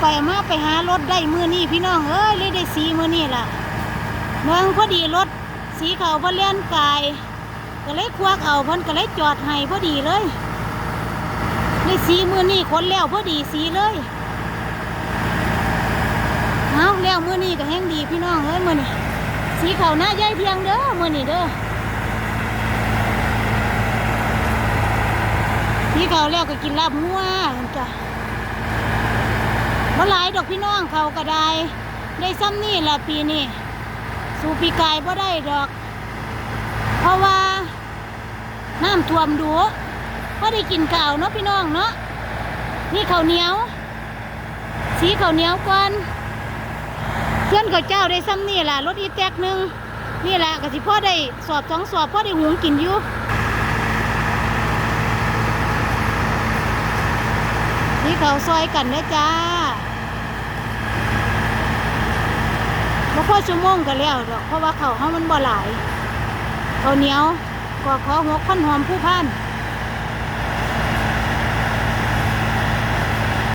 ไปมาไปหารถได้มือนี่พี่น้องเอ้ยเลยได้สีมือนี่ล่ะเมืองพอดีรถสีเขาเพิ่นเลี้ยนกายก็เลยควักเอาเพิ่นก็เลยจอดให้พอดีเลยได้สีมือนี่คนแล้วพอดีสีเลยเอาแล้วมือนี่ก็แห้งดีพี่น้องเอ้ยมือนี่สีเขาหน้าใหญ่เพียงเด้อมือนี่เด้อสีเขาแล้วก็กินลาบงัวจ้ะบ่หลายดอกพี่น้องเขาก็ได้ซ้ำนี่ละปีนี้สู่ปีกายบ่ได้ดอกเพราะว่าน้ำท่วมดูพอได้กินข้าวเนาะพี่น้องเนาะนี่ข้าวเหนียวสีข้าวเหนียวก่อนเพื่อนข้าวเจ้าได้ซ้ำนี่ล่ะรถอีแตกหนึ่งนี่แหละก็สิพ่อได้สอบ2 สอบพ่อได้หุงกินอยู่นี่เขาซอยกันนะจ้าบ่พอชั่วโมงก็แล้วดอกเพราะว่าเขามันบ่หลายข้าวเหนียวก็ขอ6,000หอมผู้พัน